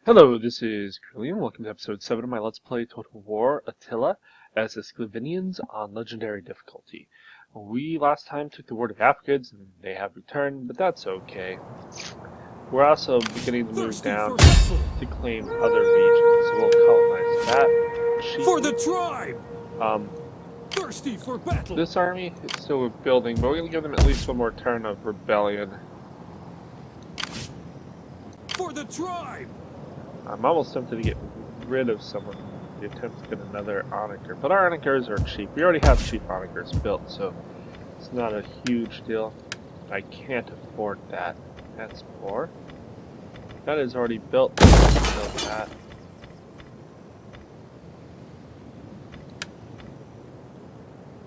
Hello, this is Curlian. Welcome to episode 7 of my Let's Play Total War Attila as the Sclavenians on Legendary difficulty. We last time took the war to Africans and they have returned, but that's okay. We're also beginning to move down to claim other regions, so we'll colonize that. For the tribe! Um, Thirsty for battle! this army is still building, but we're going to give them at least one more turn of rebellion. For the tribe! I'm almost tempted to get rid of someone in the attempt to get another Oniker, but our Onikers are cheap. We already have cheap Onikers built, so it's not a huge deal. I can't afford that. That's poor. That is already built. Build that.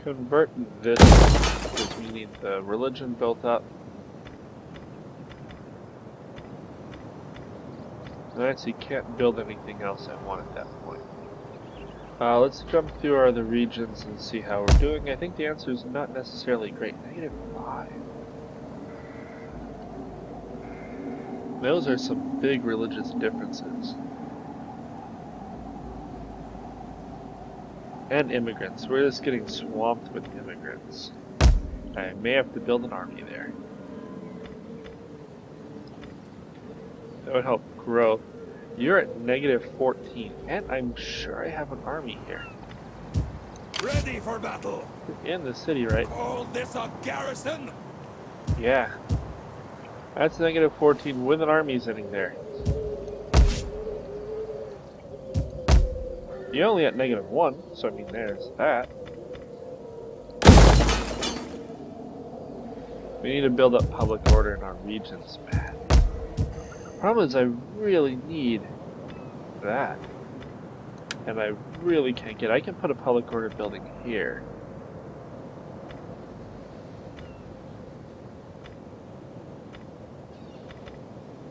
Convert this because we need the religion built up. I actually can't build anything else I want at that point. Let's jump through our other regions and see how we're doing. I think the answer is not necessarily great. -5. Those are some big religious differences. And immigrants. We're just getting swamped with immigrants. I may have to build an army there. That would help growth. You're at -14, and I'm sure I have an army here. Ready for battle! You're in the city, right? Call this a garrison! Yeah. That's -14 with an army sitting there. You're only at -1, so I mean there's that. We need to build up public order in our regions, man. Problem is, I really need that. And I really can't get it. I can put a public order building here.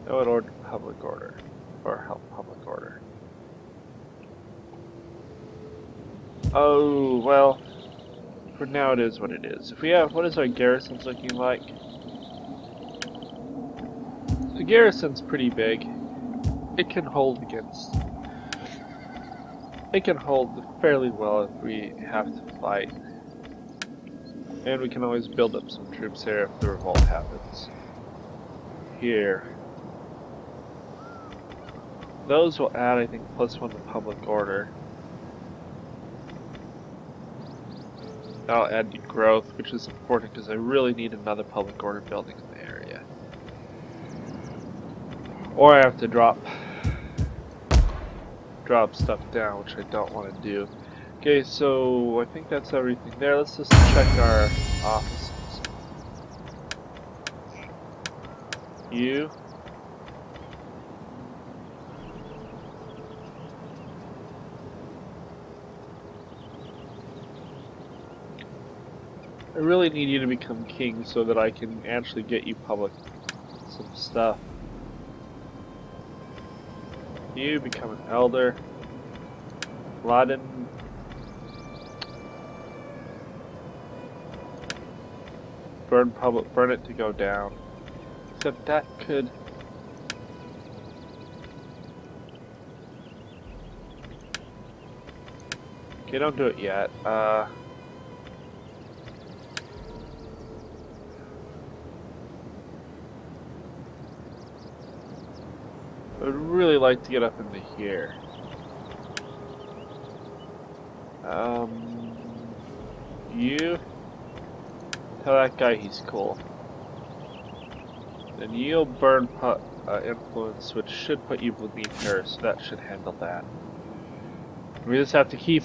That would order public order. Or help public order. Oh, well. For now it is what it is. If we have, what is our garrisons looking like? The garrison's pretty big. It can hold against. It can hold fairly well if we have to fight. And we can always build up some troops there if the revolt happens. Here. Those will add, I think, +1 to public order. That'll add to growth, which is important because I really need another public order building in the area. Or I have to drop stuff down, which I don't want to do. Okay, so I think that's everything there. Let's just check our offices. You. I really need you to become king so that I can actually get you some stuff. You become an elder. Laden. Burn it to go down. Except that could. Okay, don't do it yet. I would really like to get up into here. You tell that guy he's cool. Then you'll burn influence, which should put you beneath her, so that should handle that. We just have to keep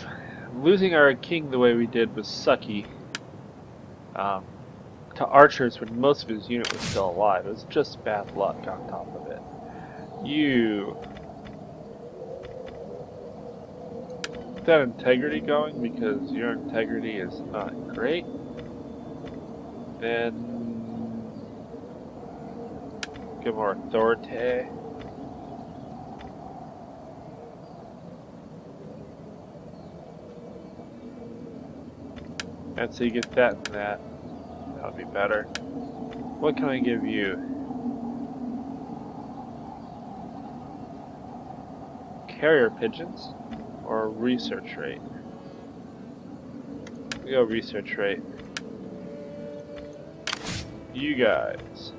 losing our king the way we did was sucky. To archers when most of his unit was still alive. It was just bad luck on top of it. You keep that integrity going because your integrity is not great. Then give more authority. And so you get that and that. That'll be better. What can I give you? carrier pigeons or research rate? We go research rate. You guys,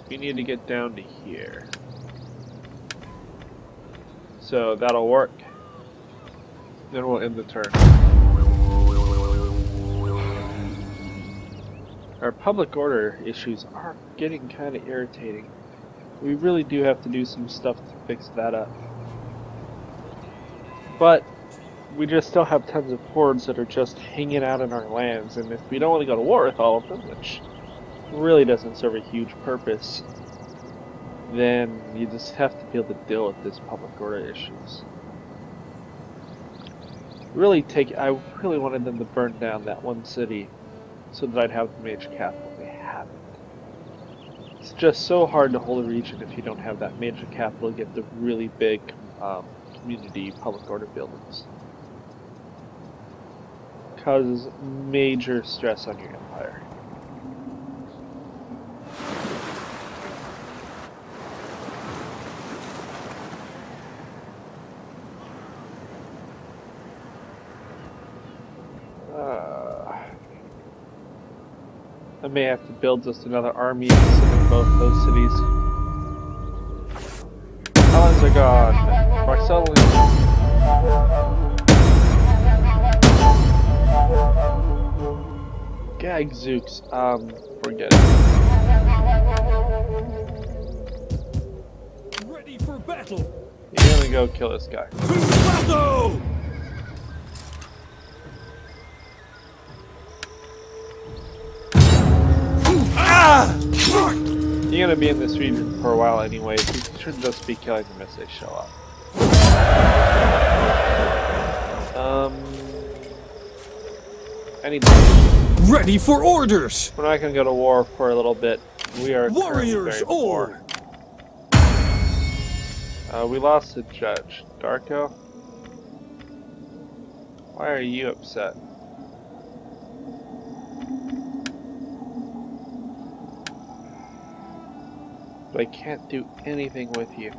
we need to get down to here. So that'll work. Then we'll end the turn. Our public order issues are getting kind of irritating. We really do have to do some stuff to fix that up. But we just still have tons of hordes that are just hanging out in our lands, and if we don't want to go to war with all of them, which really doesn't serve a huge purpose, then you just have to be able to deal with this public order issues. I really wanted them to burn down that one city so that I'd have the major capital. They haven't. It's just so hard to hold a region if you don't have that major capital to get the really big community public order buildings. Causes major stress on your empire. I may have to build just another army and sit in both those cities. Helens are gone. Roxellians. Gagzooks. Forget it. Ready for battle. You're gonna go kill this guy. To battle! You're gonna be in this region for a while anyway, so you should just be killing them as they show up. Anything. Ready for orders! We're not gonna go to war for a little bit. We are Warriors, very poor. We lost a judge. Darko? Why are you upset? But I can't do anything with you.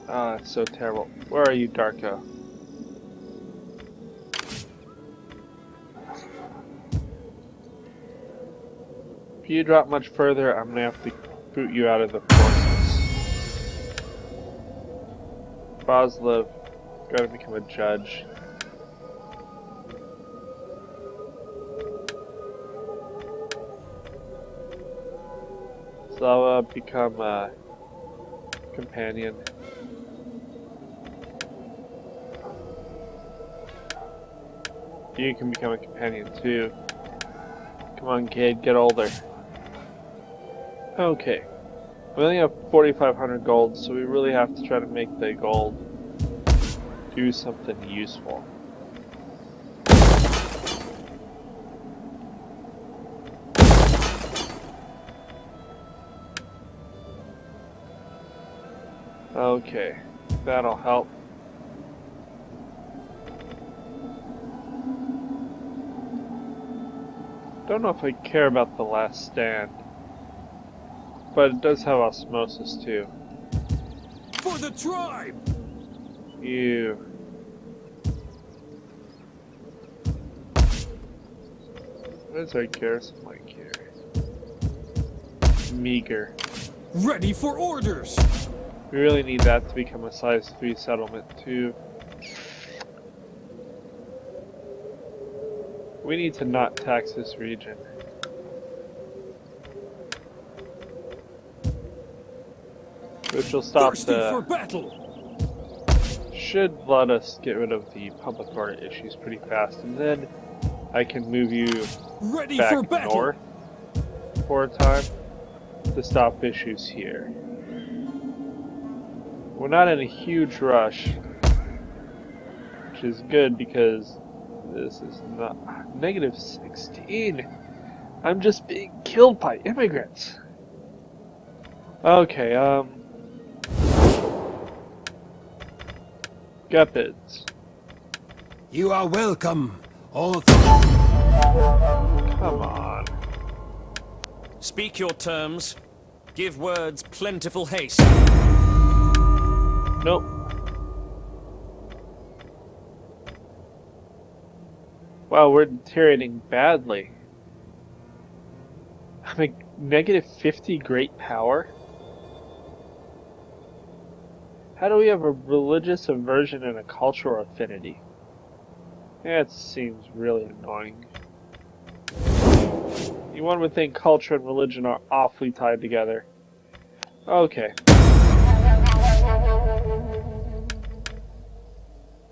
Ah, it's so terrible. Where are you, Darko? If you drop much further, I'm gonna have to boot you out of the forces. Boslev, gotta become a judge. Slava, become a companion. You can become a companion too. Come on, kid, get older. Okay. We only have 4,500 gold, so we really have to try to make the gold do something useful. Okay, that'll help. Don't know if I care about the last stand, but it does have osmosis too. For the tribe! You. What is our garrison like here? Meager. Ready for orders! We really need that to become a size 3 settlement too. We need to not tax this region. Which will stop for battle. Should let us get rid of the public order issues pretty fast, and then I can move you Ready back for battle. north for a time to stop issues here. We're not in a huge rush, which is good because this is not -16. I'm just being killed by immigrants. Okay, Gepids. You are welcome. All Come on. Speak your terms. Give words plentiful haste. Nope. Wow, we're deteriorating badly. I'm at negative 50 great power? How do we have a religious aversion and a cultural affinity? That seems really annoying. One would think culture and religion are awfully tied together. Okay.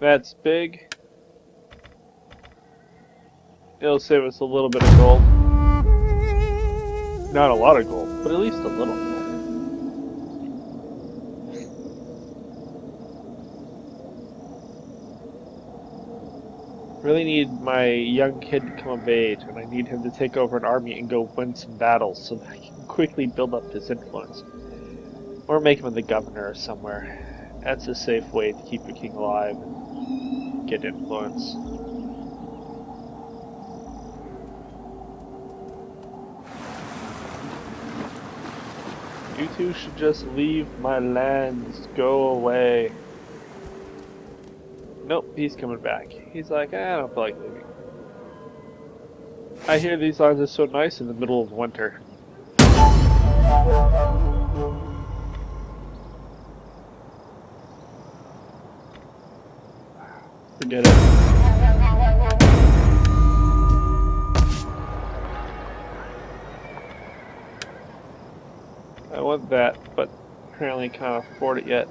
That's big. It'll save us a little bit of gold. Not a lot of gold, but at least a little gold. Really need my young kid to come of age, and I need him to take over an army and go win some battles so that I can quickly build up his influence. Or make him the governor or somewhere. That's a safe way to keep the king alive and get influence. You two should just leave my lands. Go away. Nope, he's coming back. He's like, I don't feel like leaving. I hear these lands are so nice in the middle of winter. Forget it. I want that, but apparently can't afford it yet.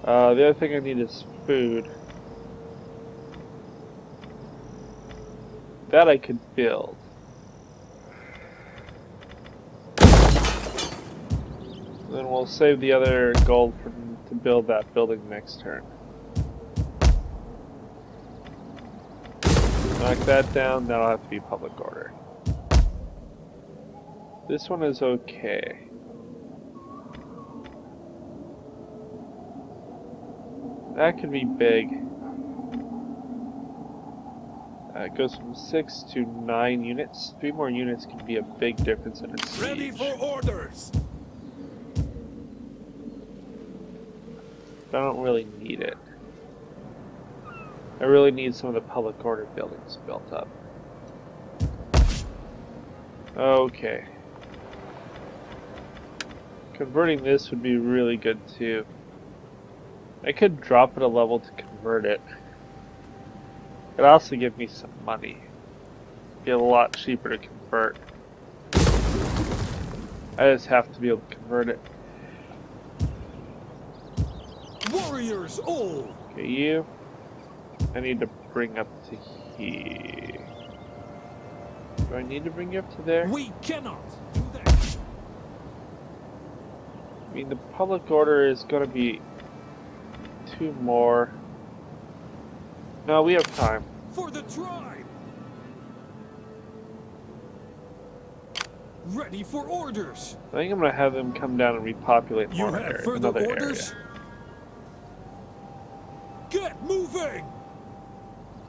The other thing I need is food. That I could build. Then we'll save the other gold to build that building next turn. Knock that down, that'll have to be public order. This one is okay. That could be big. It goes from 6 to 9 units. 3 more units can be a big difference in a siege. Ready for orders. I don't really need it. I really need some of the public order buildings built up. Okay. Converting this would be really good too. I could drop it a level to convert it. It'd also give me some money. Get a lot cheaper to convert. I just have to be able to convert it. Warriors all. Okay, you. I need to bring up to here. Do I need to bring you up to there? We cannot do that. I mean, the public order is going to be 2 more. No, we have time. For the tribe. Ready for orders. I think I'm going to have them come down and repopulate You more have further another orders? area. Get moving.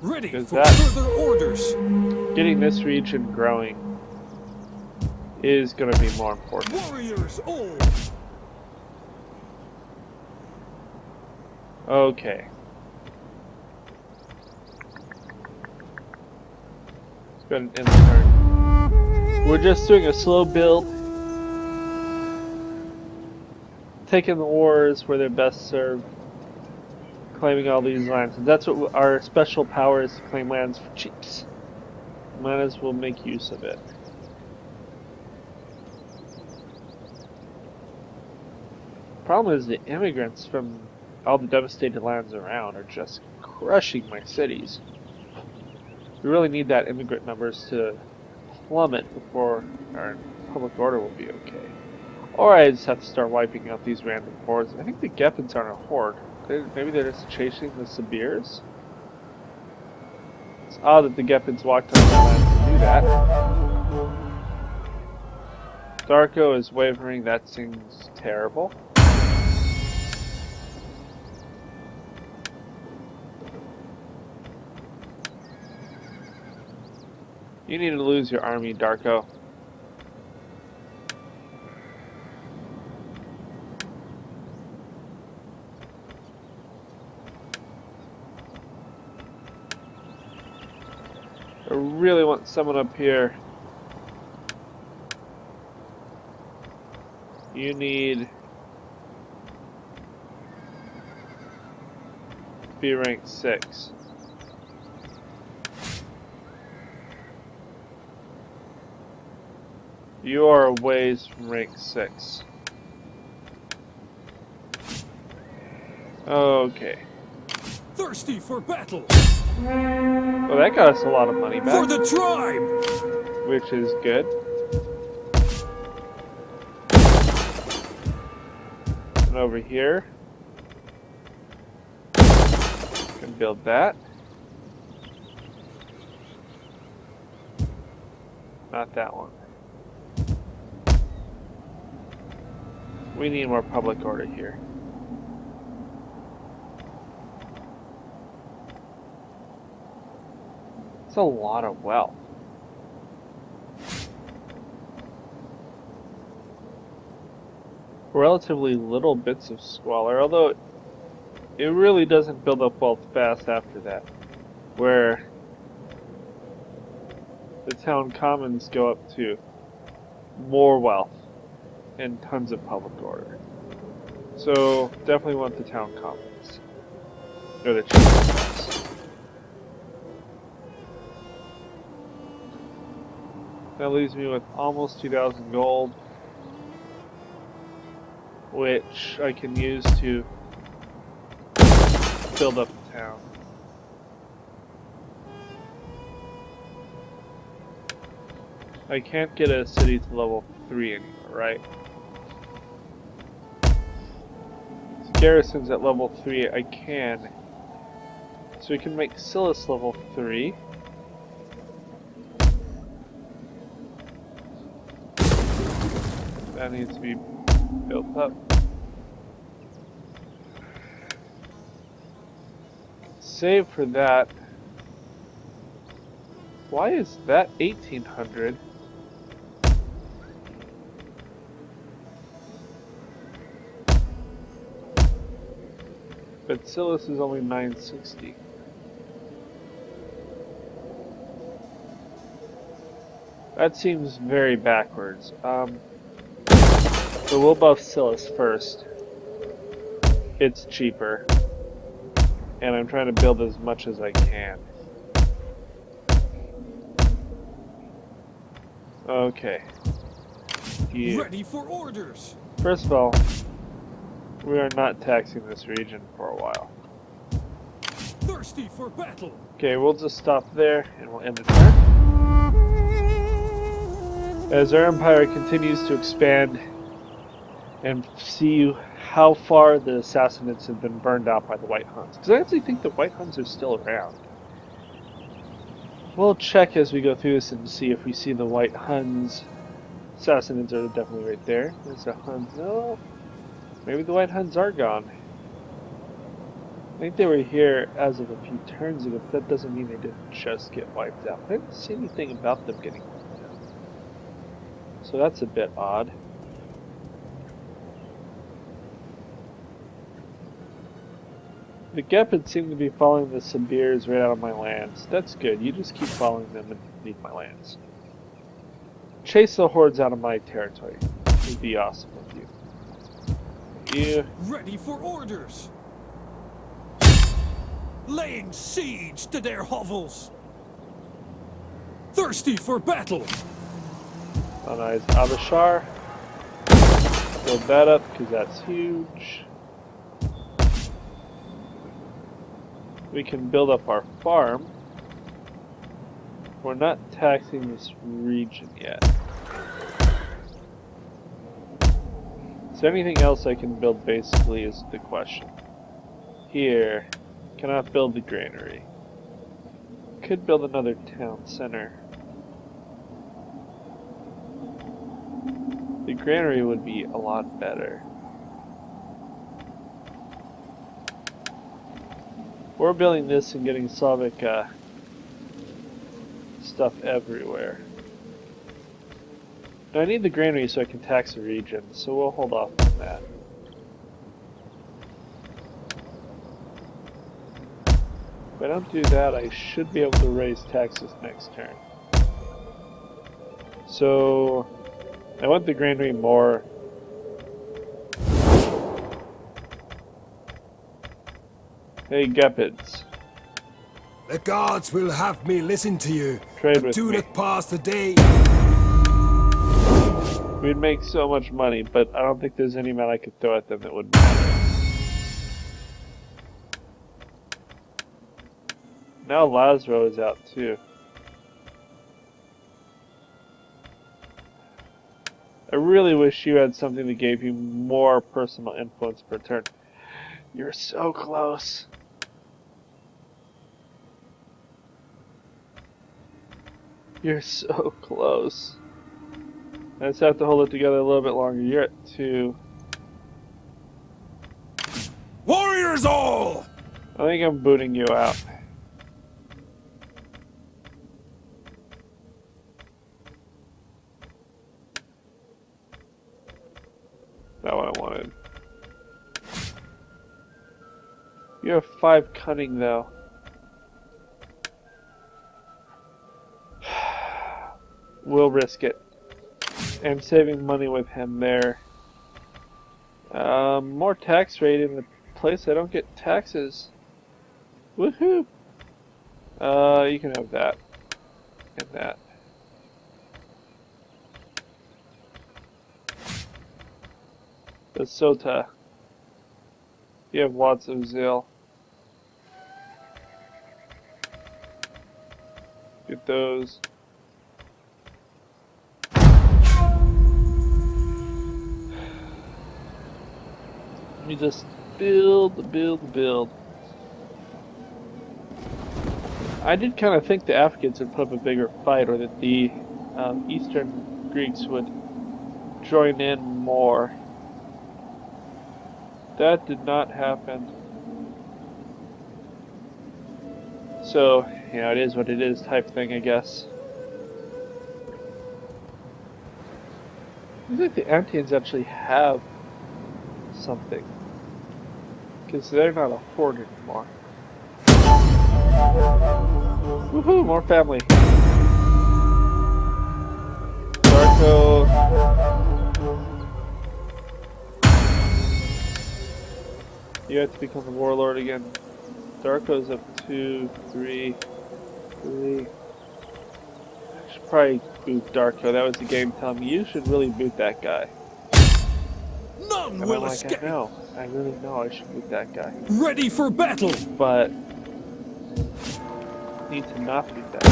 Ready Because for that- further orders. Getting this region growing is going to be more important. Warriors all. Okay. Let's go ahead and end the turn. We're just doing a slow build. Taking the wars where they're best served. Claiming all these lands. And that's what our special power is, to claim lands for cheats. Might as well make use of it. Problem is the immigrants from all the devastated lands around are just crushing my cities. We really need that immigrant numbers to plummet before our public order will be okay. Or I just have to start wiping out these random hordes. I think the Geppins aren't a horde. Maybe they're just chasing the Sibirs? It's odd that the Geppins walked on the land to do that. Darko is wavering, that seems terrible. You need to lose your army, Darko. really want someone up here. You need to be rank 6. You are a ways from rank 6. Okay. Thirsty for battle. Well, that got us a lot of money back. For the tribe. Which is good. And over here, can build that. Not that one. We need more public order here. It's a lot of wealth. Relatively little bits of squalor, although it really doesn't build up wealth fast after that, where the town commons go up to more wealth and tons of public order. So definitely want the town commons, or the chief's house. That leaves me with almost 2,000 gold, which I can use to build up the town. I can't get a city to level 3 anymore, right? So garrisons at level 3 I can. So we can make Silas level 3. That needs to be built up. Save for that. Why is that 1800? But Silas is only 960. That seems very backwards. So we'll buff Silas first. It's cheaper. And I'm trying to build as much as I can. Okay. Ready for orders. First of all, we are not taxing this region for a while. Thirsty for battle. Okay, we'll just stop there and we'll end the turn. As our empire continues to expand and see how far the Assassinates have been burned out by the White Huns. Because I actually think the White Huns are still around. We'll check as we go through this and see if we see the White Huns. Assassinates are definitely right there. There's the Huns. No, maybe the White Huns are gone. I think they were here as of a few turns ago, but that doesn't mean they didn't just get wiped out. I didn't see anything about them getting wiped out. So that's a bit odd. The Gepids seem to be following the Sibirs right out of my lands. That's good. You just keep following them and leave my lands. Chase the hordes out of my territory. It would be awesome with you. You. Ready for orders. Laying siege to their hovels. Thirsty for battle. Oh, nice. Abishar. Build that up because that's huge. We can build up our farm. We're not taxing this region yet. So anything else I can build basically is the question. Here, cannot build the granary. Could build another town center. The granary would be a lot better. We're building this and getting Slavic stuff everywhere. Now I need the granary so I can tax the region, so we'll hold off on that. I don't do that, I should be able to raise taxes next turn. So, I want the granary more. Hey, Gepids. The gods will have me listen to you. Trade but with do me. not pass the day. We'd make so much money, but I don't think there's any amount I could throw at them that would matter. Now Lazaro is out too. I really wish you had something that gave you more personal influence per turn. You're so close. You're so close. I just have to hold it together a little bit longer. You're at 2. Warriors all! I think I'm booting you out. Not what I wanted. You have 5 cunning though. We'll risk it. I'm saving money with him there. More tax rate in the place I don't get taxes. Woohoo! You can have that. And that. The Sota. You have lots of zeal. Get those. Let me just build. I did kind of think the Afghans would put up a bigger fight, or that the Eastern Greeks would join in more. That did not happen. So, you know, it is what it is type thing, I guess. I think the Antians actually have something. Because they're not a horde anymore. Woohoo, more family. Darko. You have to become the warlord again. Darko's up 2, 3, 3. I should probably boot Darko. That was the game telling me you should really boot that guy. None And will I'm like, escape. I really know I should boot that guy. Ready for battle. But need to not boot that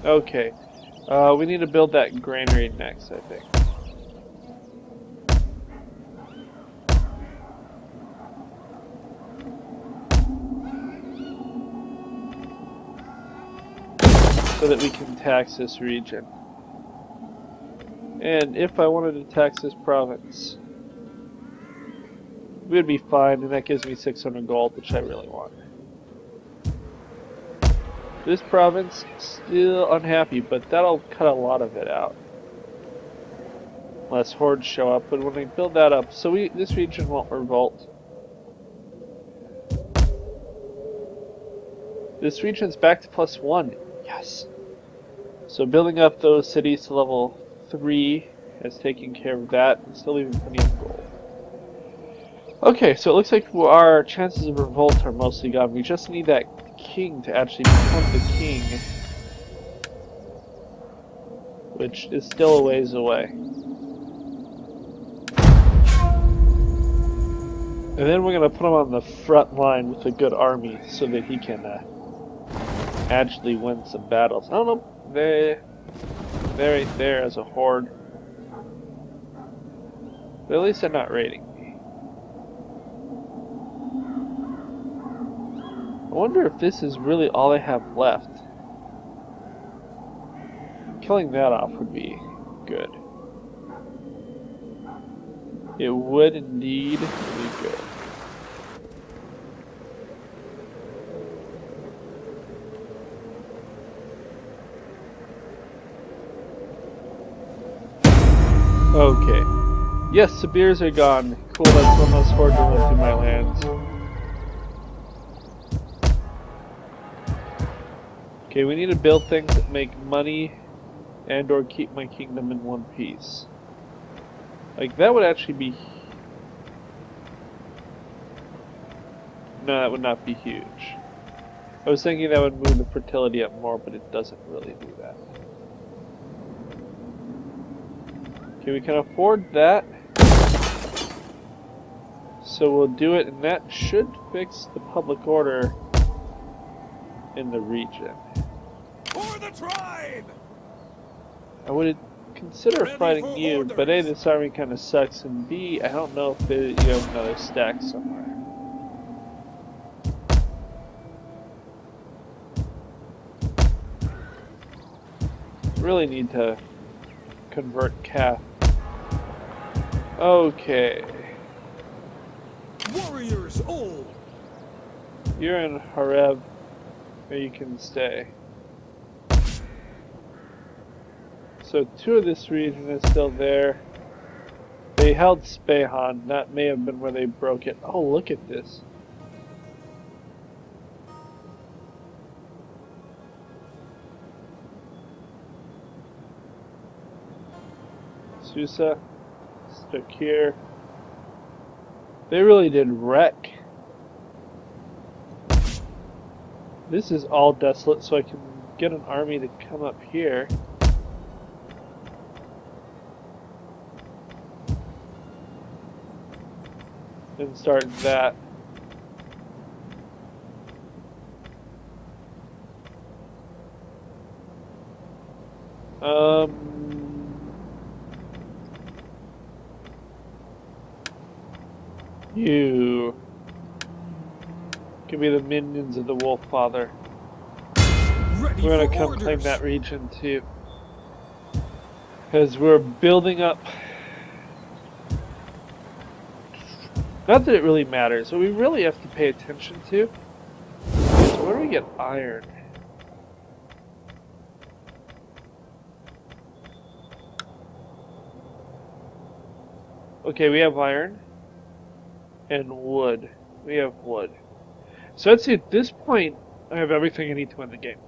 guy. Okay. We need to build that granary next, I think. So that we can tax this region. And if I wanted to tax this province, we'd be fine, and that gives me 600 gold, which I really want. This province, still unhappy, but that'll cut a lot of it out. Unless hordes show up, but when we build that up, so this region won't revolt. This region's back to +1. Yes. So building up those cities to level 3 has taken care of that, and still leaving plenty of gold. Okay, so it looks like our chances of revolt are mostly gone. We just need that king to actually become the king, which is still a ways away. And then we're going to put him on the front line with a good army so that he can actually win some battles. I don't know, they're right there as a horde. But at least they're not raiding me. I wonder if this is really all I have left. Killing that off would be good. It would indeed be good. Okay. Yes, Sibirs are gone. Cool, that's one less horde to run through my lands. Okay, we need to build things that make money and or keep my kingdom in one piece. Like, that would actually be... No, that would not be huge. I was thinking that would move the fertility up more, but it doesn't really do that. Okay, we can afford that. So we'll do it, and that should fix the public order in the region. For the tribe! I would consider fighting you, but A, this army kind of sucks, and B, I don't know if you have another stack somewhere. Really need to convert Cath. Okay. Warriors old! You're in Hareb, or you can stay. So 2 of this region is still there. They held Spehan. That may have been where they broke it. Oh, look at this. Susa, stuck here. They really did wreck. This is all desolate, so I can get an army to come up here. And start that. You can be the minions of the Wolf Father. Ready We're gonna for come orders. claim that region too. Because we're building up. Not that it really matters, what we really have to pay attention to is where do we get iron? Okay, we have iron and wood. We have wood. So I'd say at this point, I have everything I need to win the game.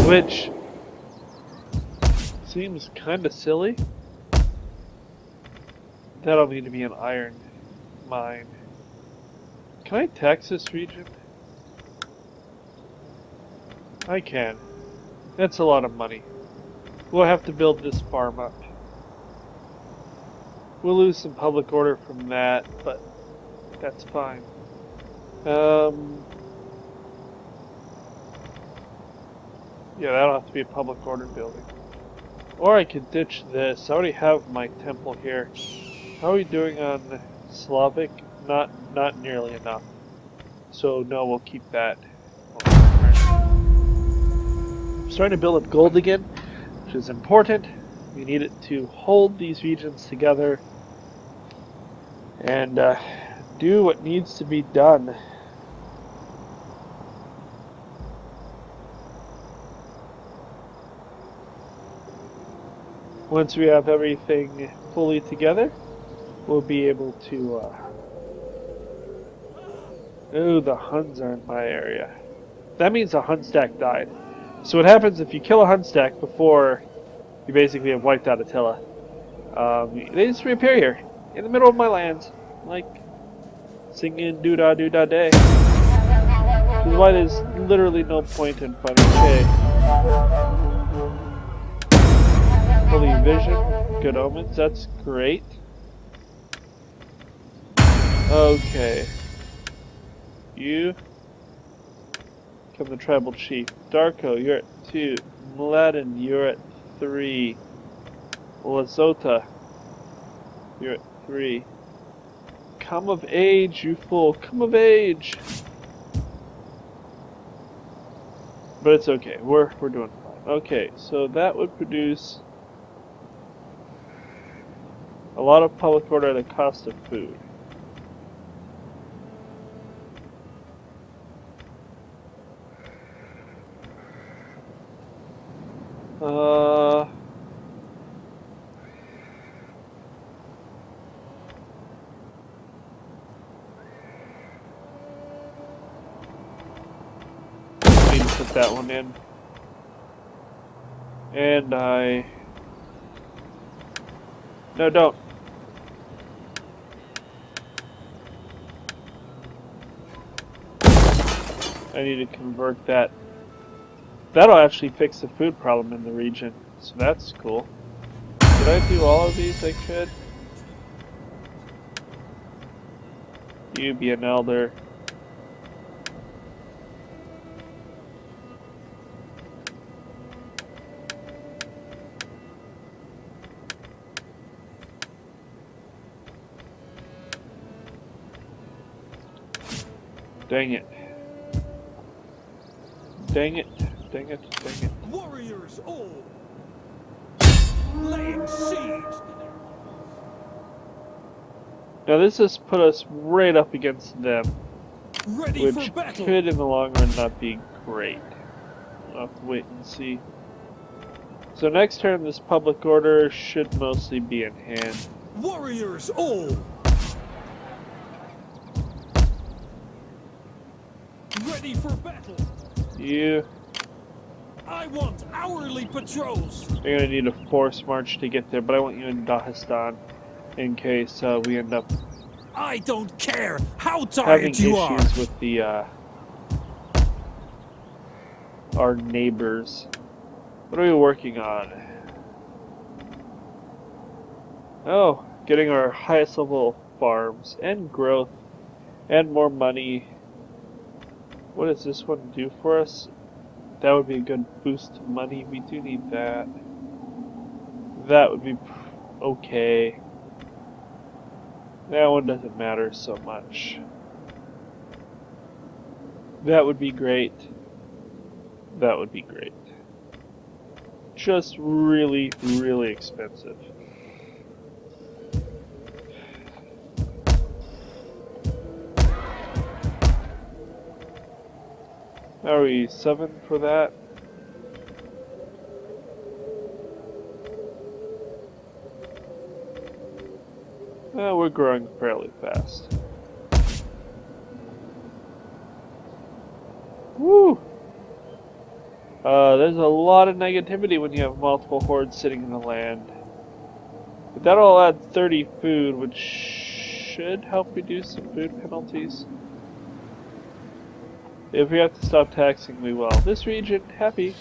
Which seems kinda silly. That'll need to be an iron mine. Can I tax this region? I can. That's a lot of money. We'll have to build this farm up. We'll lose some public order from that, but that's fine. Yeah, that'll have to be a public order building. Or I could ditch this. I already have my temple here. How are we doing on Slavic? Not nearly enough. So no, we'll keep that. I'm starting to build up gold again, which is important. We need it to hold these regions together and do what needs to be done. Once we have everything fully together, we'll be able to... Ooh, the Huns are in my area. That means a Hun stack died. So what happens if you kill a Hun stack before you basically have wiped out Attila? They just reappear here, in the middle of my lands, like singing doo-da doo-da day. Which is why there's literally no point in fighting. Okay. Holy Vision, good omens, that's great. Okay. You become the tribal chief. Darko, you're at 2. Mladen, you're at 3. Lazota, you're at 3. Come of age, you fool. Come of age. But it's okay. We're doing fine. Okay, so that would produce a lot of public order at the cost of food. that one in. And no, don't. I need to convert that. That'll actually fix the food problem in the region, so that's cool. Did I do all of these? I could. You be an elder. Dang it. Dang it. Dang it. Dang it. Warriors all laying siege. Now this has put us right up against them, Ready for which battle. could in the long run not be great. We'll have to wait and see. So next turn this public order should mostly be in hand. Warriors all ready for battle. You I want hourly patrols. are going to need a force march to get there, but I want you in Dagestan in case we end up I don't care how having tired you are. issues with the our neighbors. What are we working on? Oh, getting our highest level farms and growth and more money. What does this one do for us? That would be a good boost to money. We do need that. That would be okay. That one doesn't matter so much. That would be great. That would be great. Just really, really expensive. Are we 7 for that? We're growing fairly fast. Woo! There's a lot of negativity when you have multiple hordes sitting in the land. But that'll add 30 food, which should help reduce some food penalties. If we have to stop taxing, we will. This region, happy.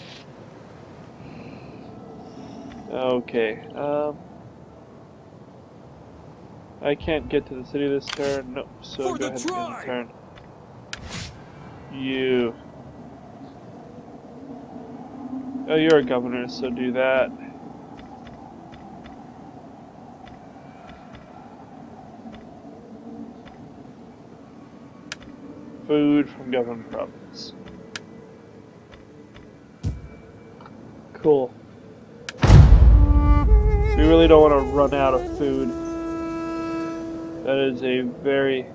Okay, I can't get to the city this turn. Nope, so go ahead and end the turn. You. Oh, you're a governor, so do that. Food from government province. Cool. We really don't want to run out of food. That is a very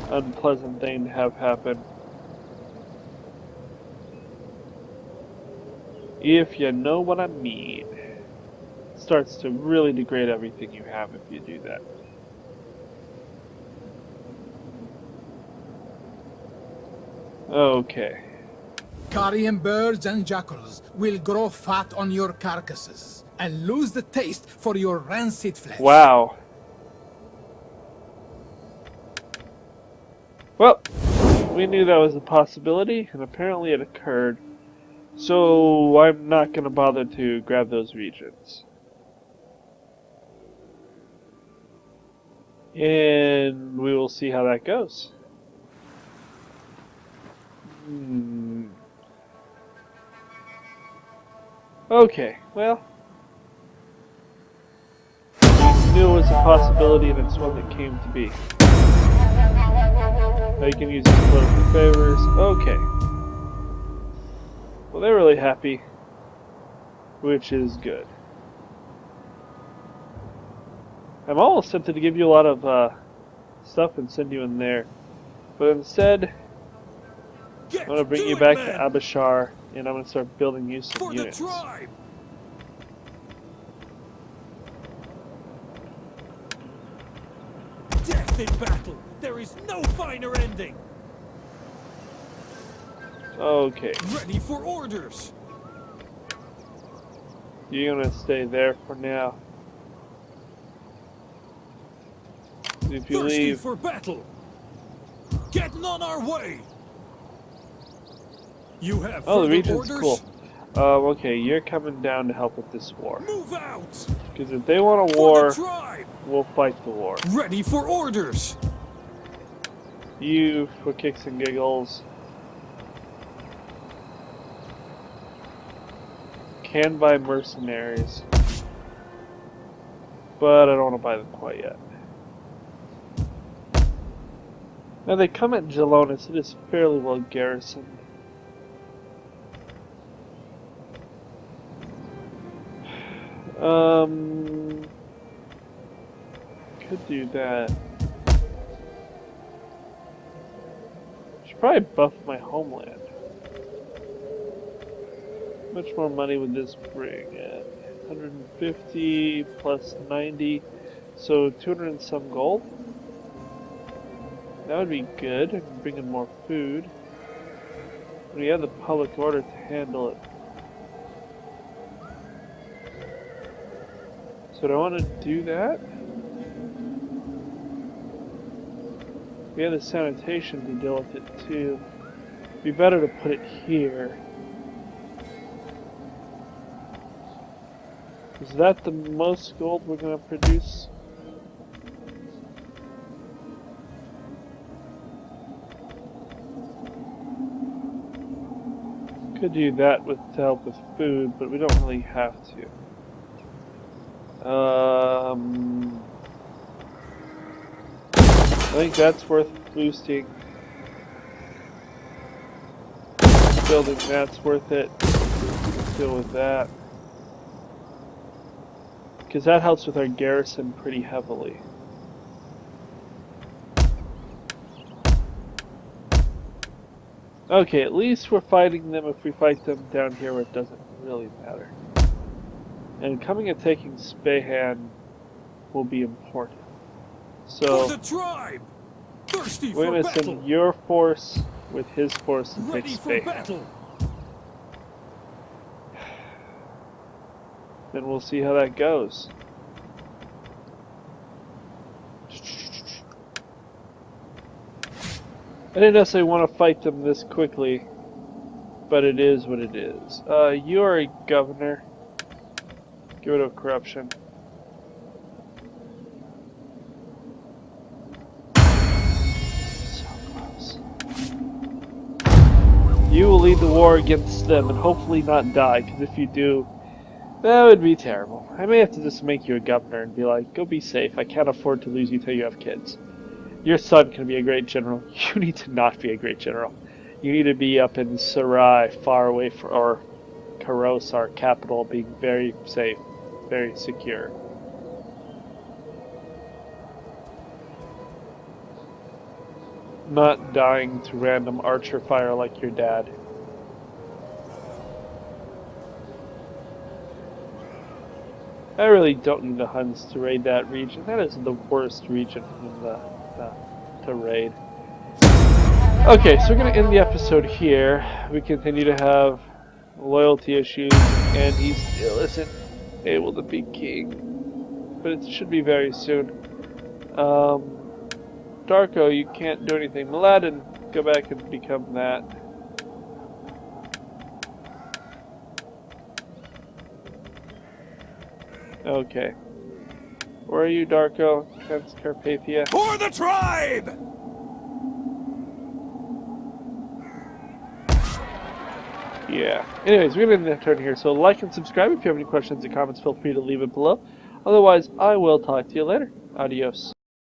unpleasant thing to have happen. If you know what I mean. It starts to really degrade everything you have if you do that. Okay. Carrion birds and jackals will grow fat on your carcasses and lose the taste for your rancid flesh. Wow. Well, we knew that was a possibility, and apparently it occurred. So I'm not going to bother to grab those regions. And we will see how that goes. Okay, well, I knew it was a possibility, and it's one that came to be. Now you can use these political favors. Okay. Well, they're really happy, which is good. I'm almost tempted to give you a lot of stuff and send you in there, but instead, I'm going to bring you back to Abishar, and I'm going to start building you some units. For the tribe. Death in battle. There is no finer ending. Okay. Ready for orders. You're gonna stay there for now. If you Thirsty leave, for battle. Getting on our way. You have oh, the further region's orders? cool. Okay, you're coming down to help with this war. Move out. Because if they want a For war, the tribe. we'll fight the war. Ready for orders. You, for kicks and giggles, can buy mercenaries, but I don't want to buy them quite yet. Now they come at Gelonus, it is fairly well garrisoned. Could do that. Should probably buff my homeland. How much more money would this bring? 150 plus 90, so 200 and some gold. That would be good. I can bring in more food. We have the public order to handle it. So do I want to do that? We have the sanitation to deal with it too. It'd be better to put it here. Is that the most gold we're going to produce? Could do that to help with food, but we don't really have to. I think that's worth boosting. Building that's worth it. Let's go with that. Because that helps with our garrison pretty heavily. Okay, at least we're fighting them if we fight them down here where it doesn't really matter. And coming and taking Spehan will be important. So For the tribe. Thirsty we're for going to battle. send your force with his force to take Ready for Spehan. battle. Then we'll see how that goes. I didn't necessarily want to fight them this quickly, but it is what it is. You're a governor. Get rid of corruption. So close. You will lead the war against them and hopefully not die, because if you do, that would be terrible. I may have to just make you a governor and be like, go be safe. I can't afford to lose you till you have kids. Your son can be a great general. You need to not be a great general. You need to be up in Sarai, far away from, or Karos, our capital, being very safe, very secure. Not dying to random archer fire like your dad. I really don't need the Huns to raid that region. That is the worst region to raid. Okay, so we're going to end the episode here. We continue to have loyalty issues, and he still isn't able to be king. But it should be very soon. Darko, you can't do anything. Mladen, go back and become that. Okay. Where are you, Darko? Transcarpathia? For the tribe! Yeah. Anyways, we're going to end the turn here. So like and subscribe. If you have any questions or comments, feel free to leave it below. Otherwise, I will talk to you later. Adios.